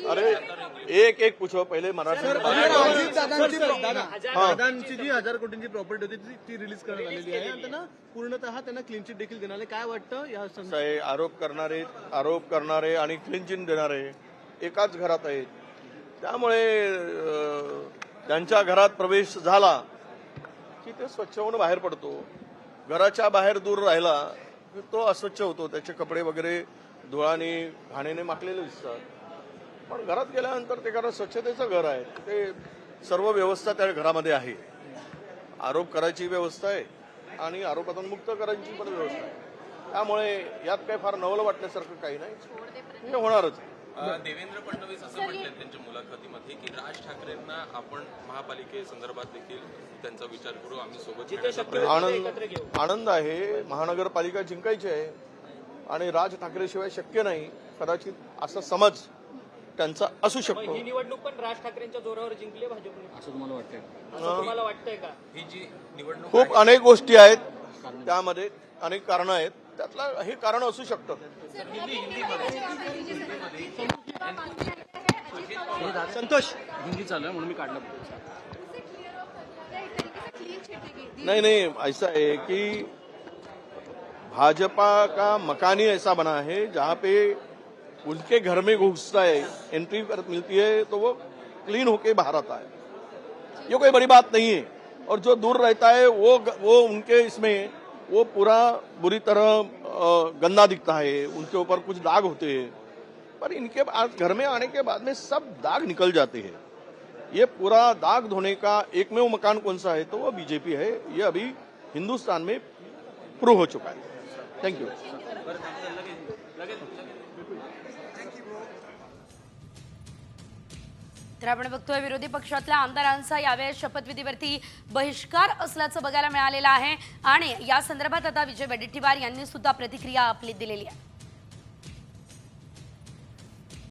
अरे एक एक पूछो पहिले मराठी दादांची जी 1000 कोटींची प्रॉपर्टी होती ती रिलीज करण्यात आलेली आहे आणि त्यांना पूर्णतः त्यांना क्लीन चिट देखील देणार आहे. काय वाटतं या आरोप करणारे आणि क्लीन चिट देणारे एकाच घरात आहेत. त्यामुळे त्यांच्या घरात प्रवेश झाला की ते स्वच्छ होऊन बाहेर पडतो. घराच्या बाहेर दूर राहिला की तो अस्वच्छ होतो. त्याचे कपडे वगैरे धुळाने घाणीने माखलेले दिसतात. पण घरात गेल्यानंतर ते कारण स्वच्छतेचं घर आहे. ते सर्व व्यवस्था त्या घरामध्ये आहे. आरोप करायची व्यवस्था आहे आणि आरोपातून मुक्त करायची पण व्यवस्था आहे. त्यामुळे यात काही फार नवल वाटण्यासारखं काही नाही. हे होणारच. देवेंद्र फडणवीस असं म्हटलं त्यांच्या मुलाखतीमध्ये की राज ठाकरेंना आपण महापालिकेसंदर्भात देखील त्यांचा विचार करू, आम्ही सोबत आनंद आहे. महानगरपालिका जिंकायची आहे आणि राज ठाकरेशिवाय शक्य नाही कदाचित असा समज त्यांचा असू शकतो. ही निवडणूक पण राज ठाकरेंच्या जोरावर जिंकली भाजपने असं तुम्हाला वाटतंय का? ही जी निवडणूक खूप अनेक गोष्टी आहेत, त्यामध्ये अनेक कारणं आहेत. त्यातला हे कारण असू शकतं. संतोष हिंदी चालू आहे म्हणून मी काढलं. नहीं ऐसा है कि भाजपा का मकान ही ऐसा बना है जहाँ पे उनके घर में घुसता है, एंट्री मिलती है तो वो क्लीन होके बाहर आता है. ये कोई बड़ी बात नहीं है. और जो दूर रहता है वो उनके इसमें वो पूरा बुरी तरह गंदा दिखता है. उनके ऊपर कुछ दाग होते हैं, पर इनके घर में आने के बाद में सब दाग निकल जाते हैं. ये पूरा दाग धोने का एकमेव मकान कौन सा है तो वो बीजेपी है. ये अभी हिंदुस्तान में प्रूव हो चुका है. Thank you. तर आपण बघतोय विरोधी पक्षातल्या आमदारांचा यावेळेस शपथविधीवरती बहिष्कार असल्याचं बघायला मिळालेलं आहे आणि या संदर्भात आता विजय वडेट्टीवार यांनी सुद्धा प्रतिक्रिया आपली दिलेली आहे.